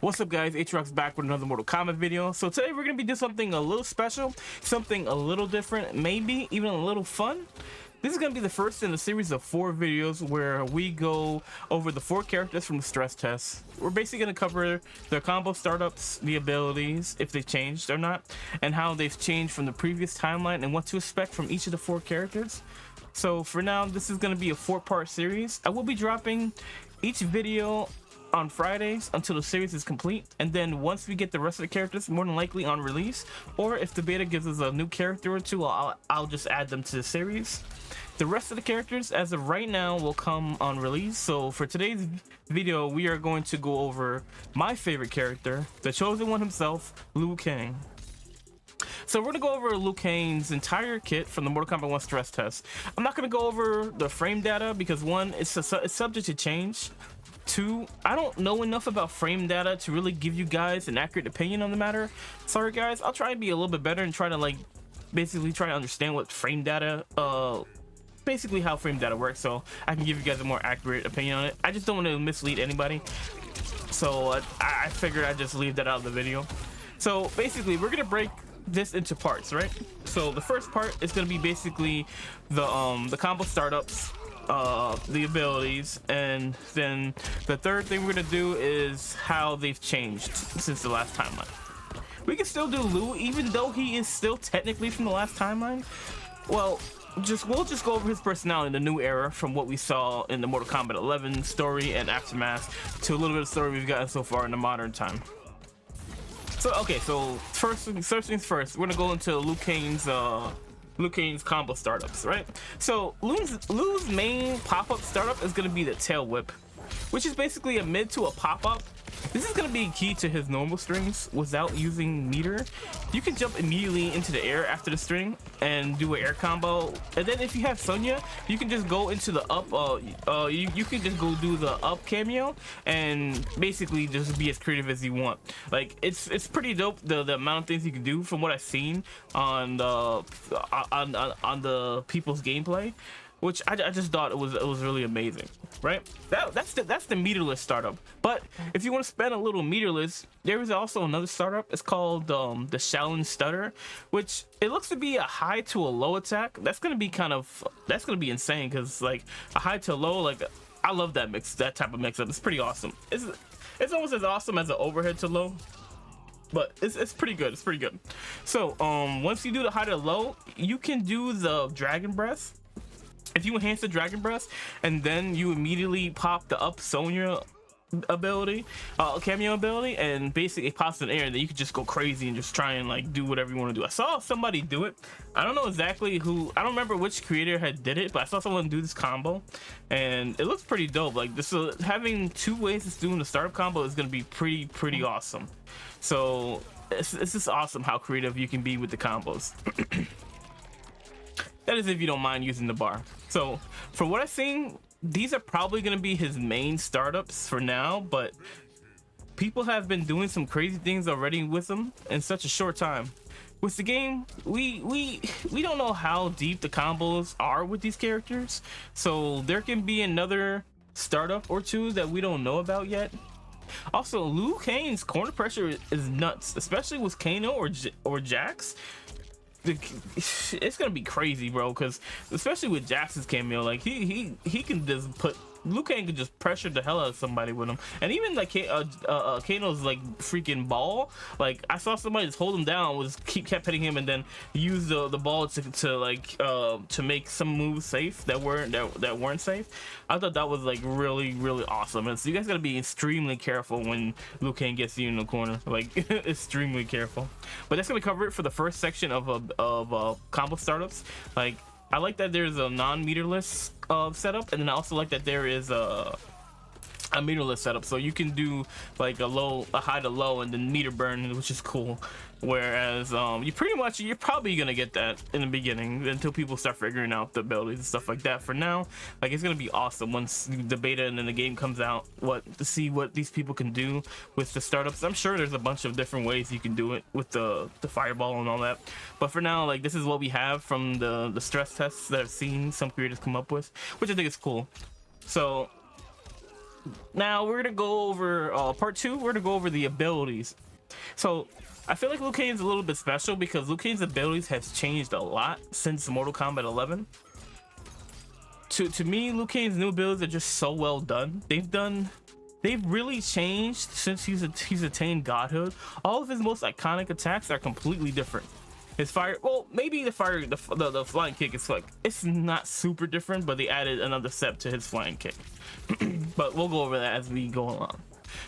What's up guys, H-Rock's back with another Mortal Kombat video. So today we're going to be doing something a little special, something a little different, maybe even a little fun. This is going to be the first in a series of 4 videos where we go over the 4 characters from the stress test. We're basically going to cover their combo startups, the abilities, if they've changed or not, and how they've changed from the previous timeline and what to expect from each of the 4 characters. So for now, this is going to be a 4-part series. I will be dropping each video on Fridays until the series is complete, and then once we get the rest of the characters, more than likely on release, or if the beta gives us a new character or two, I'll just add them to the series. The rest of the characters as of right now will come on release. So for today's video, we are going to go over my favorite character, the chosen one himself, Liu Kang. So we're gonna go over Liu Kang's entire kit from the Mortal Kombat 1 stress test. I'm not gonna go over the frame data because 1, it's subject to change. 2, I don't know enough about frame data to really give you guys an accurate opinion on the matter. Sorry guys, I'll try and be a little bit better and try to basically try to understand what frame data, basically how frame data works, so I can give you guys a more accurate opinion on it. I just don't want to mislead anybody, so I figured I'd just leave that out of the video. So basically we're gonna break this into parts, right? So the first part is going to be basically the combo startups, the abilities, and then the third thing we're going to do is how they've changed since the last timeline. We can still do Liu even though he is still technically from the last timeline. Well, we'll just go over his personality in the new era, from what we saw in the Mortal Kombat 11 story and Aftermath to a little bit of story we've gotten so far in the modern time. So okay, so first things first, we're gonna go into Liu Kang's combo startups, right? So Liu's main pop-up startup is gonna be the tail whip, which is basically a mid to a pop-up. This is gonna be key to his normal strings without using meter. You can jump immediately into the air after the string and do an air combo, and then if you have Sonya, you can just go into the up. You can just go do the up cameo and basically just be as creative as you want. Like it's pretty dope the amount of things you can do from what I've seen on the people's gameplay, which I just thought it was really amazing, right? That's the meterless startup. But if you want to spend a little meterless, there is also another startup. It's called the Shaolin Stutter, which it looks to be a high to a low attack. That's gonna be insane, because like a high to a low, like I love that type of mix up. It's pretty awesome. It's almost as awesome as an overhead to low, but it's pretty good. It's pretty good. So once you do the high to low, you can do the dragon breath. If you enhance the dragon breath and then you immediately pop the up Sonya ability, cameo ability, and basically it pops in the air, then you can just go crazy and just try and like do whatever you want to do. I saw somebody do it. I don't know exactly who, I don't remember which creator had did it, but I saw someone do this combo and it looks pretty dope. Like this, having 2 ways of doing the startup combo is going to be pretty awesome. So it's just awesome how creative you can be with the combos. That is if you don't mind using the bar. So for what I've seen, these are probably going to be his main startups for now, but people have been doing some crazy things already with them in such a short time. With the game, we don't know how deep the combos are with these characters, so there can be another startup or 2 that we don't know about yet. Also, Liu Kang's corner pressure is nuts, especially with Kano or Jax. It's gonna be crazy, bro, because especially with Jax's cameo, like he can just put, Liu Kang can just pressure the hell out of somebody with him. And even like Kano's like freaking ball, like I saw somebody just hold him down, kept hitting him, and then use the ball to make some moves safe that weren't safe. I thought that was like really awesome. And so you guys gotta be extremely careful when Liu Kang gets you in the corner, like extremely careful. But that's gonna cover it for the first section of combo startups. Like I like that there's a non-meterless setup, and then I also like that there is a meterless setup, so you can do like a high to low and then meter burn, which is cool. Whereas you're probably gonna get that in the beginning until people start figuring out the abilities and stuff like that. For now, like it's gonna be awesome once the beta and then the game comes out, to see what these people can do with the startups. I'm sure there's a bunch of different ways you can do it with the fireball and all that, but for now, like this is what we have from the stress tests that I've seen some creators come up with, which I think is cool. So now we're gonna go over part 2. We're gonna go over the abilities. So I feel like Liu Kang is a little bit special because Liu Kang's abilities has changed a lot since Mortal Kombat 11. To me, Liu Kang's new abilities are just so well done. They've really changed since he's attained godhood. All of his most iconic attacks are completely different. His fire, well, maybe the flying kick is like, it's not super different, but they added another step to his flying kick. But we'll go over that as we go along.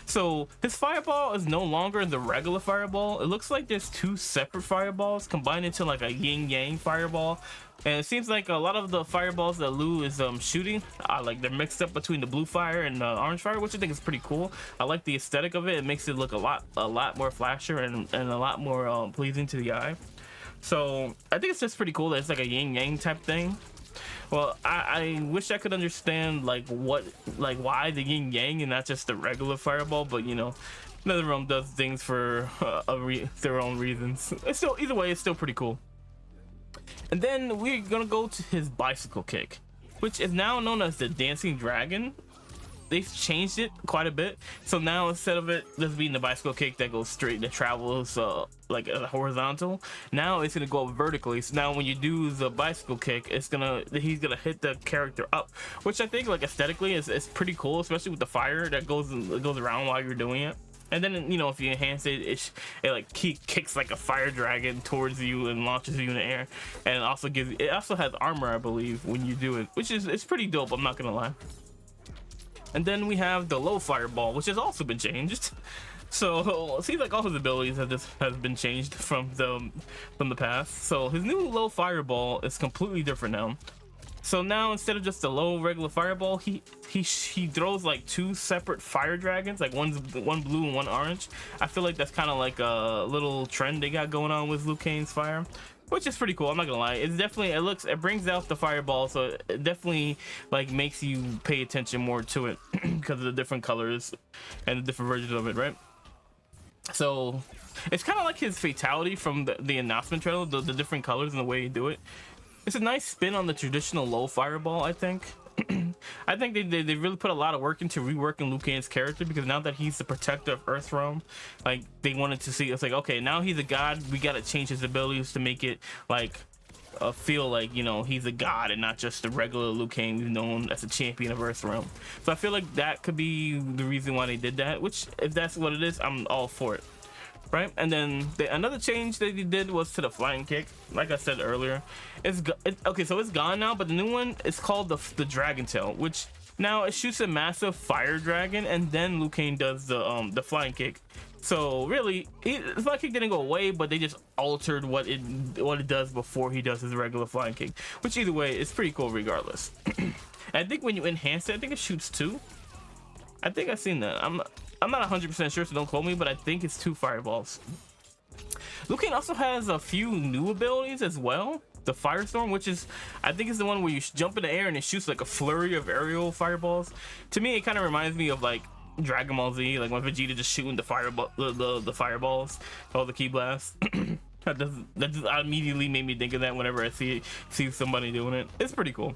So his fireball is no longer the regular fireball. It looks like there's 2 separate fireballs combined into like a yin yang fireball. And it seems like a lot of the fireballs that Liu is shooting, like they're mixed up between the blue fire and the orange fire, which I think is pretty cool. I like the aesthetic of it. It makes it look a lot more flashier and a lot more pleasing to the eye. So I think it's just pretty cool that it's like a yin yang type thing. Well, I wish I could understand like why the yin yang and not just the regular fireball, but you know, NetherRealm does things for their own reasons. It's still, either way, it's still pretty cool. And then we're gonna go to his bicycle kick, which is now known as the Dancing Dragon. They've changed it quite a bit. So now instead of it just being the bicycle kick that goes straight, that travels like horizontal, now it's gonna go vertically. So now when you do the bicycle kick, he's gonna hit the character up, which I think like aesthetically is pretty cool, especially with the fire that goes around while you're doing it. And then, you know, if you enhance it, it like kicks like a fire dragon towards you and launches you in the air. And it also has armor, I believe, when you do it, which is, it's pretty dope, I'm not gonna lie. And then we have the low fireball, which has also been changed. So it seems like all his abilities has been changed from the past. So his new low fireball is completely different now. So now instead of just a low regular fireball, he throws like 2 separate fire dragons, like one blue and one orange. I feel like that's kind of like a little trend they got going on with Liu Kang's fire, which is pretty cool. I'm not gonna lie, it's definitely, it brings out the fireball, so it definitely like makes you pay attention more to it because of the different colors and the different versions of it, right? So it's kind of like his fatality from the announcement trailer, the different colors and the way you do it. It's a nice spin on the traditional low fireball, I think. I think they really put a lot of work into reworking Liu Kang's character, because now that he's the protector of Earthrealm, like they wanted to see, it's like, okay, now he's a god, we gotta change his abilities to make it like feel like, you know, he's a god and not just the regular Liu Kang who's known as a champion of Earthrealm. So I feel like that could be the reason why they did that, which if that's what it is, I'm all for it. Right, and then another change that he did was to the flying kick. Like I said earlier, okay, so it's gone now, but the new one is called the Dragon Tail, which now it shoots a massive fire dragon, and then Liu Kang does the flying kick. So really, the flying kick didn't go away, but they just altered what it does before he does his regular flying kick. Which either way, it's pretty cool regardless. And I think when you enhance it, I think it shoots 2. I think I've seen that. I'm not 100% sure, so don't quote me, but I think it's 2 fireballs. Liu Kang also has a few new abilities as well. The Firestorm, which is, I think is the one where you jump in the air and it shoots like a flurry of aerial fireballs. To me, it kind of reminds me of like Dragon Ball Z, like when Vegeta just shooting the fireballs, all the ki blasts. That just immediately made me think of that whenever I see somebody doing it. It's pretty cool.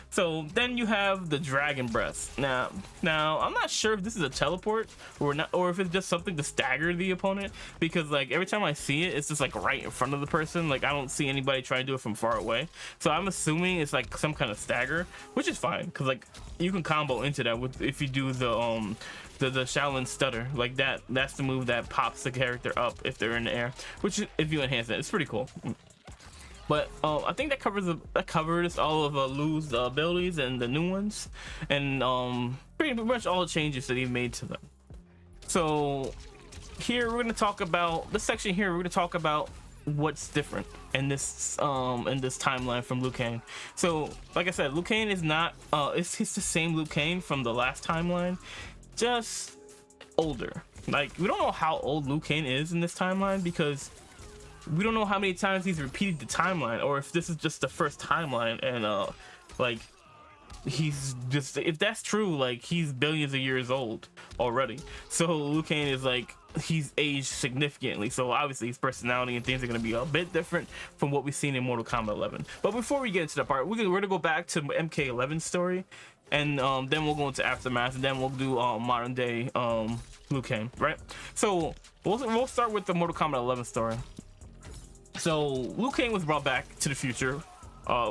So then you have the Dragon Breath. Now I'm not sure if this is a teleport or not, or if it's just something to stagger the opponent, because like every time I see it, it's just like right in front of the person. Like I don't see anybody trying to do it from far away. So I'm assuming it's like some kind of stagger, which is fine, because like you can combo into that with, if you do the Shaolin Stutter, like that's the move that pops the character up if they're in the air, which if you enhance it, it's pretty cool. But I think that covers all of Liu's abilities and the new ones, and pretty much all the changes that he made to them. So here we're gonna talk about this section. Here we're gonna talk about what's different in this timeline from Liu Kang. So like I said, Liu Kang is not it's the same Liu Kang from the last timeline, just older. Like we don't know how old Liu Kang is in this timeline, because we don't know how many times he's repeated the timeline, or if this is just the first timeline and like he's just, if that's true, like he's billions of years old already. So Liu Kang is like, he's aged significantly, so obviously his personality and things are going to be a bit different from what we've seen in Mortal Kombat 11. But before we get into the part, we're gonna go back to MK11 story, and then we'll go into Aftermath, and then we'll do modern day Liu Kang, right? So we'll start with the Mortal Kombat 11 story. So Liu Kang was brought back to the future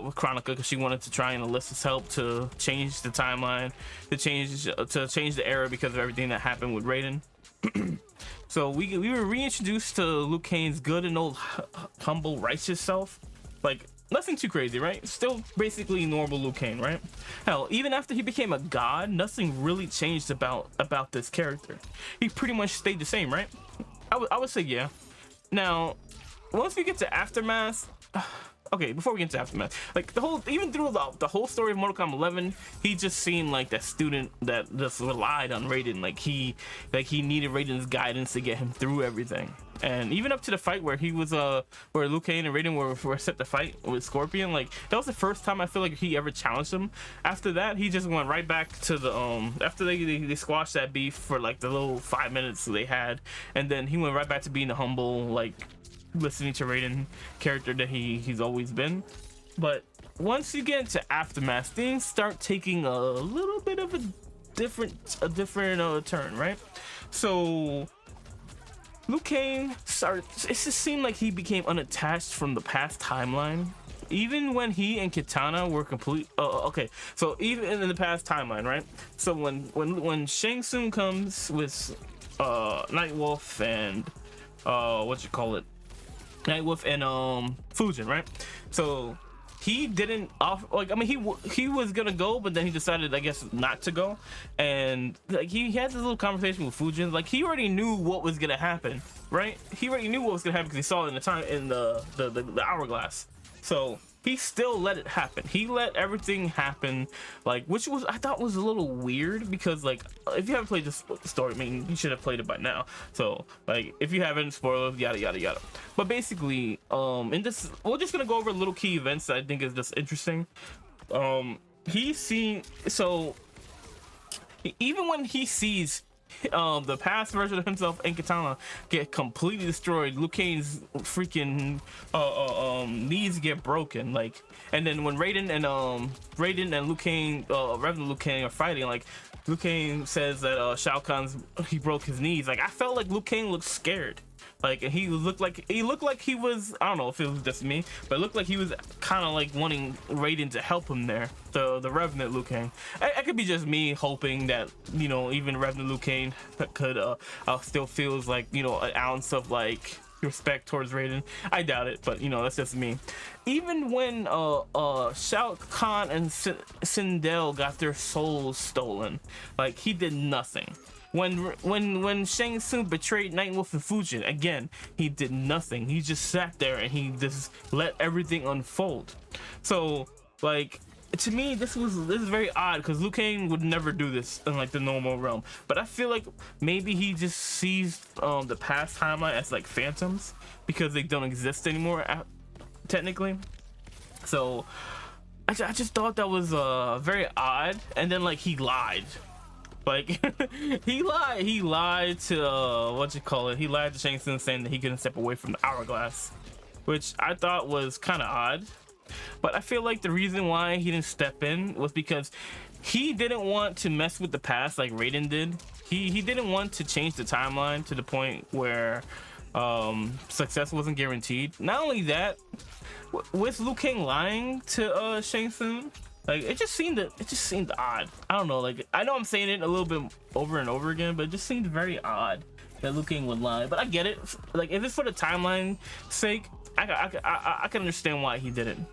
with Chronica because she wanted to try and enlist his help to change the timeline, to change the era because of everything that happened with Raiden. So we were reintroduced to Liu Kang's good and old humble righteous self. Like nothing too crazy, right? Still basically normal Liu Kang, right? Hell, even after he became a god, nothing really changed about this character. He pretty much stayed the same, right? I would say yeah. Now once we get to Aftermath, okay, before we get into Aftermath, like even through the whole story of Mortal Kombat 11, he just seemed like that student that just relied on Raiden. Like he needed Raiden's guidance to get him through everything. And even up to the fight where he was where Liu Kang and Raiden were set to fight with Scorpion, like that was the first time I feel like he ever challenged him. After that, he just went right back to the after they squashed that beef for like the little 5 minutes they had, and then he went right back to being the humble, like listening to Raiden character that he's always been. But once you get into Aftermath, things start taking a little bit of a different turn, right? So Liu Kang it just seemed like he became unattached from the past timeline. Even when he and Kitana were okay, so even in the past timeline, right? So when Shang Tsung comes with Nightwolf and Nightwolf and Fujin, right? So he didn't he was gonna go, but then he decided, I guess, not to go. And like he had this little conversation with Fujin. Like he already knew what was gonna happen, right? He already knew what was gonna happen because he saw it in the hourglass. So he still let it happen. He let everything happen, like, which I thought was a little weird because, like, if you haven't played this story, I mean, you should have played it by now. So, like, if you haven't, spoilers, yada yada yada. But basically, in this, we're just gonna go over little key events that I think is just interesting. Even when he sees the past version of himself and Kitana get completely destroyed, Liu Kang's freaking knees get broken, like, and then when Raiden and Liu Kang, Reverend Liu Kang are fighting, like Liu Kang says that Shao Kahn's he broke his knees. Like I felt like Liu Kang looked scared. Like he looked like he was, I don't know if it was just me, but it looked like he was kind of like wanting Raiden to help him there, the Revenant Liu Kang. It could be just me hoping that, you know, even Revenant Liu Kang could still feels like, you know, an ounce of like respect towards Raiden. I doubt it, but you know, that's just me. Even when Shao Kahn and Sindel got their souls stolen, like he did nothing. When Shang Tsung betrayed Nightwolf and Fujin, again, he did nothing. He just sat there and he just let everything unfold. So, like, to me, this is very odd because Liu Kang would never do this in like the normal realm. But I feel like maybe he just sees the past timeline as like phantoms because they don't exist anymore, technically. So I just thought that was very odd. And then like he lied. Like he lied to he lied to Shang Tsung, saying that he couldn't step away from the hourglass, which I thought was kind of odd. But I feel like the reason why he didn't step in was because he didn't want to mess with the past like Raiden did. He didn't want to change the timeline to the point where success wasn't guaranteed. Not only that, with Liu Kang lying to Shang Tsung, like it just seemed odd. I don't know, like I know I'm saying it a little bit over and over again, but it just seemed very odd that Liu Kang would lie. But I get it. Like if it's for the timeline sake, I can understand why he didn't.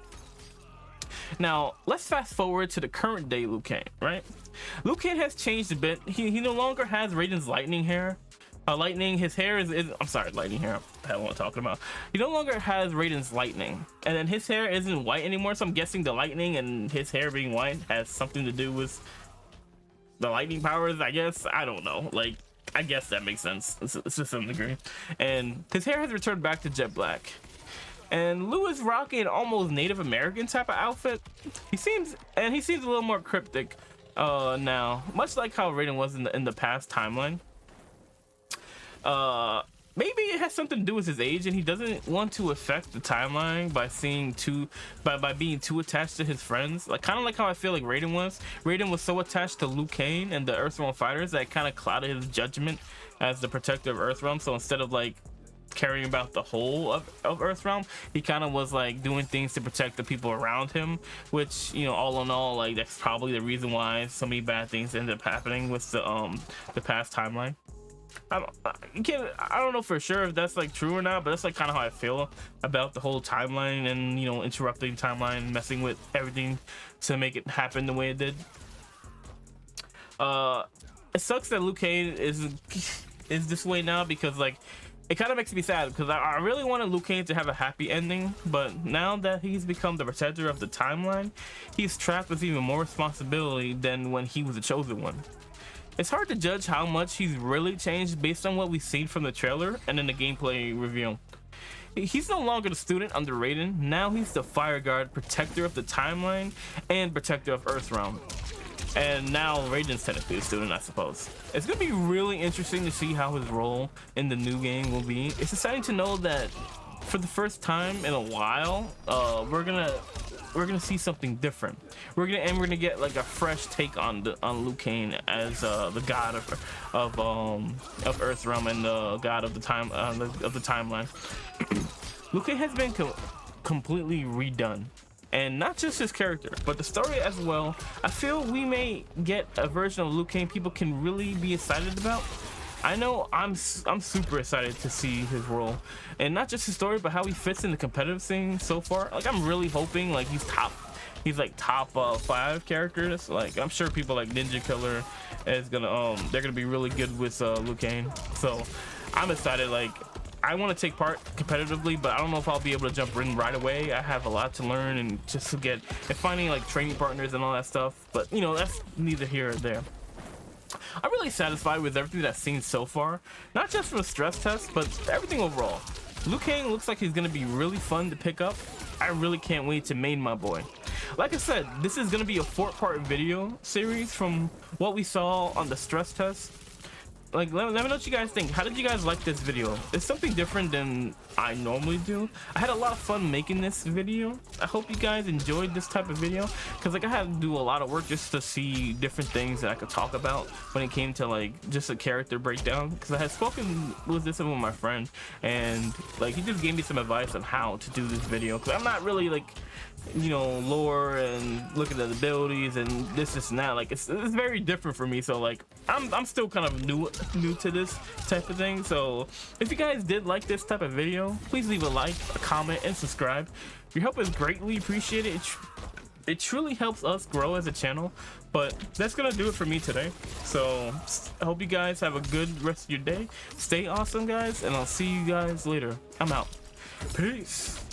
Now let's fast forward to the current day Liu Kang, right? Liu Kang has changed a bit. He no longer has Raiden's lightning hair. His hair is I'm sorry, lightning hair. I don't know what I'm talking about. He no longer has Raiden's lightning, and then his hair isn't white anymore. So I'm guessing the lightning and his hair being white has something to do with the lightning powers. I guess, I don't know. Like I guess that makes sense to some degree. And his hair has returned back to jet black. And Liu is rocking an almost Native American type of outfit. He seems a little more cryptic now, much like how Raiden was in the past timeline. Maybe it has something to do with his age, and he doesn't want to affect the timeline by being too attached to his friends. Like kind of like how I feel like Raiden was. Raiden was so attached to Liu Kang and the Earthrealm fighters that it kind of clouded his judgment as the protector of Earthrealm. So instead of like caring about the whole of Earthrealm, he kind of was like doing things to protect the people around him, which, you know, all in all, like that's probably the reason why so many bad things ended up happening with the past timeline. I don't know for sure if that's like true or not, but that's like kind of how I feel about the whole timeline, and you know, interrupting timeline, messing with everything to make it happen the way it did. It sucks that Liu Kang is this way now, because like it kind of makes me sad, because I really wanted Liu Kang to have a happy ending, but now that he's become the protector of the timeline, he's trapped with even more responsibility than when he was the chosen one. It's hard to judge how much he's really changed based on what we've seen from the trailer and in the gameplay reveal. He's no longer the student under Raiden. Now he's the fire guard, protector of the timeline, and protector of Earthrealm. And now Raiden's technically a student, I suppose. It's gonna be really interesting to see how his role in the new game will be. It's exciting to know that for the first time in a while, we're gonna see something different. We're gonna get like a fresh take on Liu Kang as the god of Earthrealm and the god of the timeline. Liu Kang has been completely redone, and not just his character, but the story as well. I feel we may get a version of Liu Kang people can really be excited about. I know I'm super excited to see his role, and not just his story, but how he fits in the competitive scene so far. Like I'm really hoping like he's like top 5 characters. Like I'm sure people like Ninja Killer is gonna they're gonna be really good with Liu Kang. So I'm excited. Like I want to take part competitively, but I don't know if I'll be able to jump in right away. I have a lot to learn and just to get and finding like training partners and all that stuff. But you know, that's neither here or there. I'm really satisfied with everything that I've seen so far, not just from the stress test, but everything overall. Liu Kang looks like he's gonna be really fun to pick up. I really can't wait to main my boy. Like I said, this is gonna be a 4-part video series from what we saw on the stress test. Like let me know what you guys think. How did you guys like this video? It's something different than I normally do. I had a lot of fun making this video. I hope you guys enjoyed this type of video, because like I had to do a lot of work just to see different things that I could talk about when it came to like just a character breakdown, because I had spoken with my friend, and like he just gave me some advice on how to do this video, because I'm not really like, you know, lore and looking at the abilities and this and that. Like it's very different for me, so like I'm still kind of new to this type of thing. So if you guys did like this type of video, please leave a like, a comment, and subscribe. Your help is greatly appreciated. It truly helps us grow as a channel. But that's gonna do it for me today. So I hope you guys have a good rest of your day. Stay awesome, guys, and I'll see you guys later. I'm out. Peace.